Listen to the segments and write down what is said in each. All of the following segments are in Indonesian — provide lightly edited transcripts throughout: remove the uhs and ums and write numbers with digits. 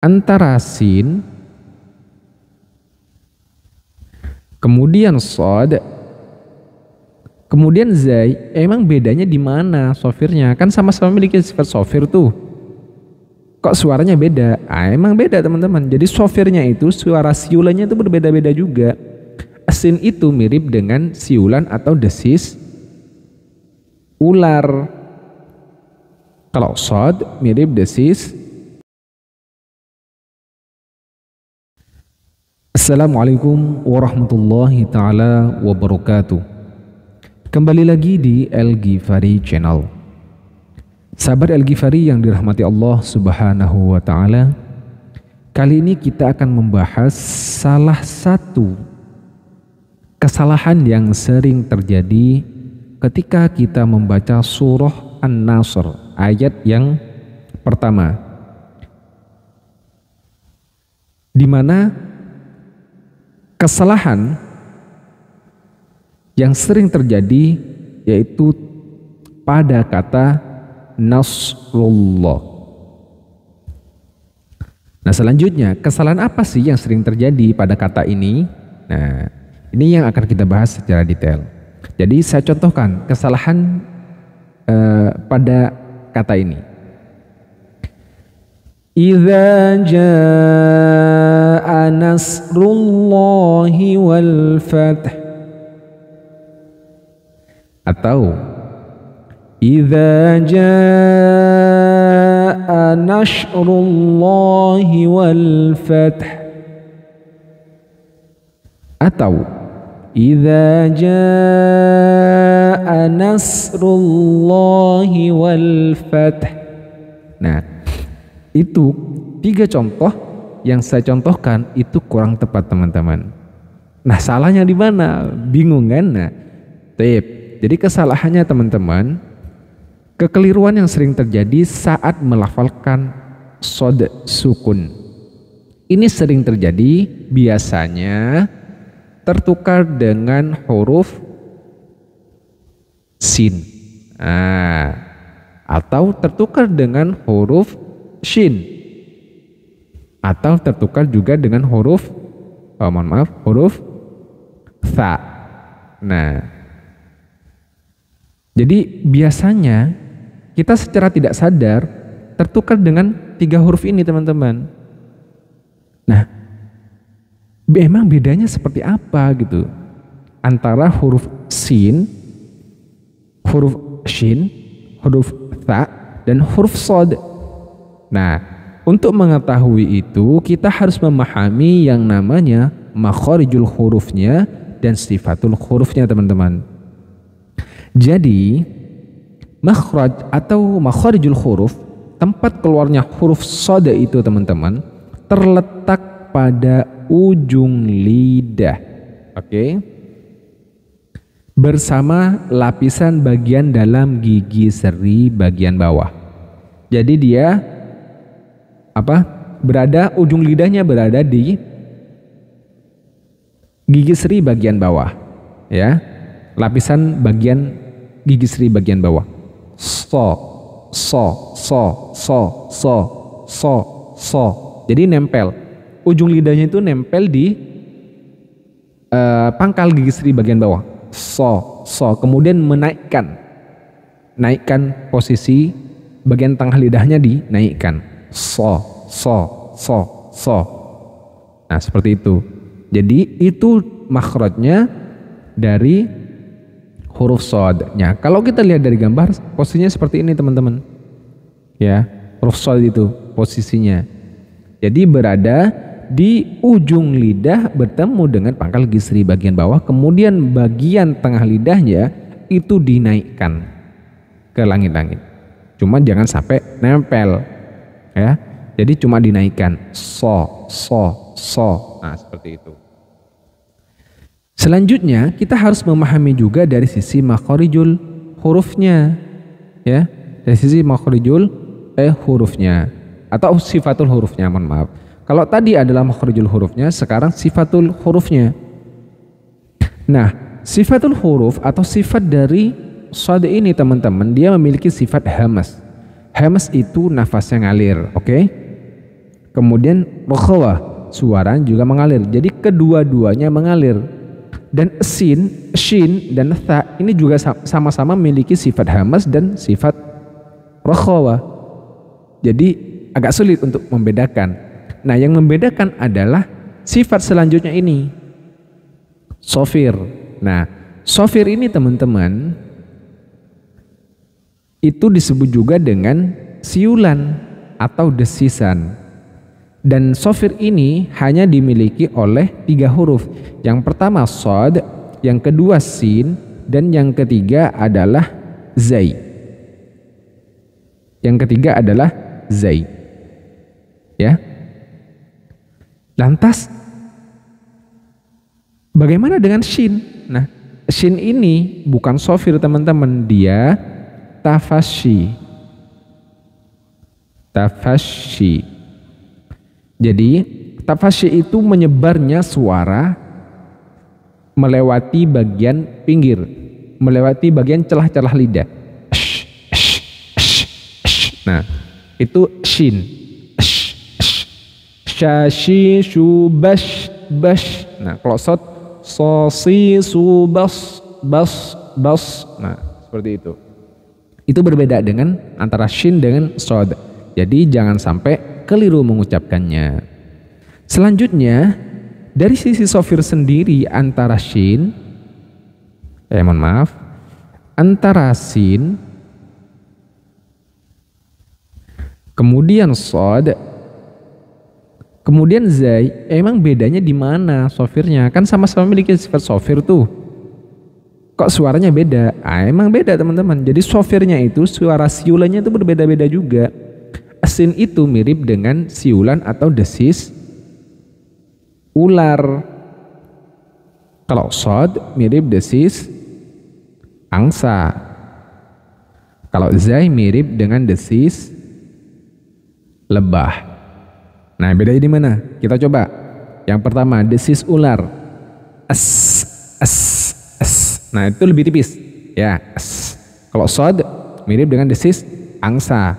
antara sin kemudian shad kemudian zai. Emang bedanya di mana shofirnya? Kan sama-sama memiliki sifat shofir tuh. Kok suaranya beda? Emang beda teman-teman. Jadi shofirnya itu suara siulannya itu berbeda-beda juga. Sin itu mirip dengan siulan atau desis ular. Kalau shad mirip desis. Assalamualaikum warahmatullahi taala wabarakatuh. Kembali lagi di El-Ghifari Channel. Sahabat El-Ghifari yang dirahmati Allah Subhanahu wa taala. Kali ini kita akan membahas salah satu kesalahan yang sering terjadi ketika kita membaca surah An-Nasr ayat yang pertama, di mana kesalahan yang sering terjadi yaitu pada kata Nasrullah. Nah, selanjutnya kesalahan apa sih yang sering terjadi pada kata ini? Nah, ini yang akan kita bahas secara detail. Jadi saya contohkan kesalahan pada kata ini. Idza jaa nasrullahi wal fath, atau idza jaa nasrullahi wal fath, atau idza jaa nasrullahi wal fath. Nah, itu 3 contoh yang saya contohkan itu kurang tepat teman-teman. Nah, salahnya di mana? Bingung kan? Nah, jadi kesalahannya teman-teman, kekeliruan yang sering terjadi saat melafalkan shad sukun. Ini sering terjadi biasanya tertukar dengan huruf sin, atau tertukar dengan huruf shin, atau tertukar juga dengan huruf huruf tha. Nah, jadi biasanya kita secara tidak sadar tertukar dengan 3 huruf ini teman-teman. Nah, emang bedanya seperti apa gitu antara huruf sin, huruf shin, huruf tha, dan huruf shad? Nah, untuk mengetahui itu kita harus memahami yang namanya makharijul hurufnya dan sifatul hurufnya teman-teman. Jadi makhraj atau makharijul huruf, tempat keluarnya huruf shad itu teman-teman terletak pada ujung lidah, bersama lapisan bagian dalam gigi seri bagian bawah. Jadi dia ujung lidahnya berada di gigi seri bagian bawah, ya, lapisan bagian gigi seri bagian bawah. So. Jadi nempel. Ujung lidahnya itu nempel di pangkal gigi seri bagian bawah. So. Kemudian naikkan posisi bagian tengah lidahnya, dinaikkan. So. Nah, seperti itu. Jadi itu makhrajnya dari huruf shadnya. Kalau kita lihat dari gambar, posisinya seperti ini teman-teman. Ya, huruf shad itu posisinya. Jadi berada di ujung lidah bertemu dengan pangkal gigi seri bagian bawah, kemudian bagian tengah lidahnya itu dinaikkan ke langit-langit. Cuma jangan sampai nempel, ya. Jadi cuma dinaikkan. So. Nah, seperti itu. Selanjutnya kita harus memahami juga dari sisi makharijul hurufnya, ya. Dari sisi makharijul hurufnya atau sifatul hurufnya, mohon maaf. Kalau tadi adalah makharijul hurufnya, sekarang sifatul hurufnya. Nah, sifatul huruf atau sifat dari shad ini teman-teman, dia memiliki sifat hamas. Hamas itu nafasnya ngalir, oke? Kemudian rokhawah, suara juga mengalir. Jadi kedua-duanya mengalir. Dan shin dan tha ini juga sama-sama memiliki sifat hamas dan sifat rokhawah. Jadi agak sulit untuk membedakan. Nah, yang membedakan adalah sifat selanjutnya ini, sofir. Nah, sofir ini teman-teman itu disebut juga dengan siulan atau desisan. Dan sofir ini hanya dimiliki oleh 3 huruf. Yang pertama shad, yang kedua sin, dan yang ketiga adalah zai. Yang ketiga adalah zai. Ya. Lantas bagaimana dengan shin? Nah, shin ini bukan sofir teman-teman, dia tafashi. Tafashi. Jadi tafashi itu menyebarnya suara melewati bagian pinggir, melewati bagian celah-celah lidah. Nah, itu shin. Syashi subas bash. Nah, kalau sod sosi subas bas. Nah, seperti itu. Itu berbeda dengan antara shin dengan sod. Jadi jangan sampai keliru mengucapkannya. Selanjutnya, dari sisi sofir sendiri antara shin, antara sin, kemudian sod, kemudian zai, emang bedanya di mana sofirnya? Kan sama-sama memiliki sifat sofir tuh. Kok suaranya beda? Emang beda teman-teman. Jadi sofirnya itu, suara siulannya itu berbeda-beda juga. Sin itu mirip dengan siulan atau desis ular. Kalau sod mirip desis angsa. Kalau zai mirip dengan desis lebah. Nah, bedanya di mana? Kita coba. Yang pertama, desis ular. Nah, itu lebih tipis. Ya, Kalau sod mirip dengan desis angsa.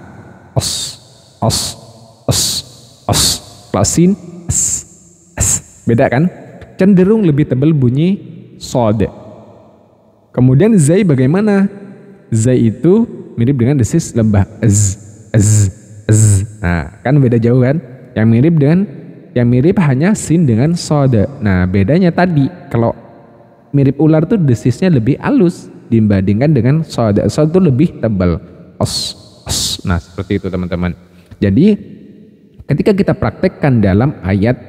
Kalau sin, beda kan? Cenderung lebih tebal bunyi sod. Kemudian zai bagaimana? Zai itu mirip dengan desis lebah. Nah, kan beda jauh kan? Yang mirip hanya sin dengan sod. Nah, bedanya tadi kalau mirip ular tuh desisnya lebih halus dibandingkan dengan sod. Sod itu lebih tebal. Nah, seperti itu teman-teman. Jadi ketika kita praktekkan dalam ayat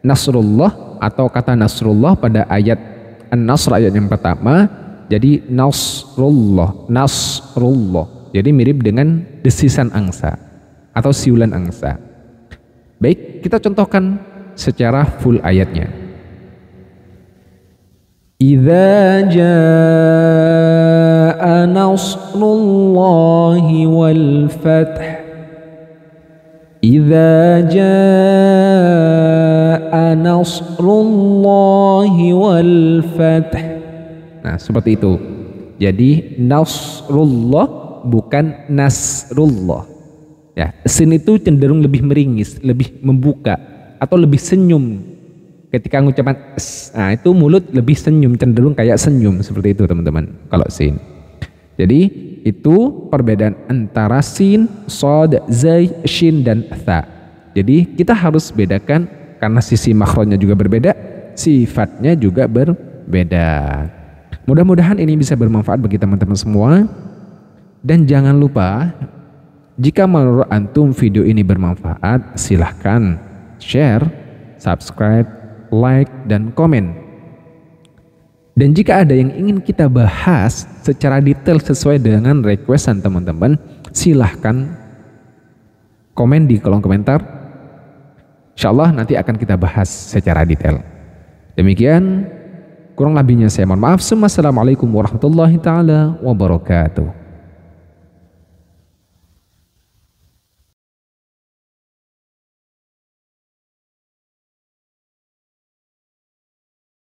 Nasrullah atau kata Nasrullah pada ayat An-Nasr ayat yang pertama, jadi Nasrullah. Jadi mirip dengan desisan angsa atau siulan angsa. Baik, kita contohkan secara full ayatnya. Idza jaa nasrullahi wal fath. Idza jaa nasrullahi wal fath. Nah, seperti itu. Jadi nasrullah bukan nasrullah. Ya, sin itu cenderung lebih meringis, lebih membuka atau lebih senyum. Ketika ngucapan nah itu mulut lebih senyum, cenderung kayak senyum seperti itu teman-teman kalau sin. Jadi itu perbedaan antara sin, sod, zai, shin dan tha. Jadi kita harus bedakan karena sisi makhrajnya juga berbeda, sifatnya juga berbeda. Mudah-mudahan ini bisa bermanfaat bagi teman-teman semua. Dan jangan lupa, jika menurut antum video ini bermanfaat, silahkan share, subscribe, like, dan komen. Dan jika ada yang ingin kita bahas secara detail sesuai dengan requestan teman-teman, silahkan komen di kolom komentar. Insyaallah nanti akan kita bahas secara detail. Demikian, kurang lebihnya saya mohon maaf. Assalamualaikum warahmatullahi taala wabarakatuh.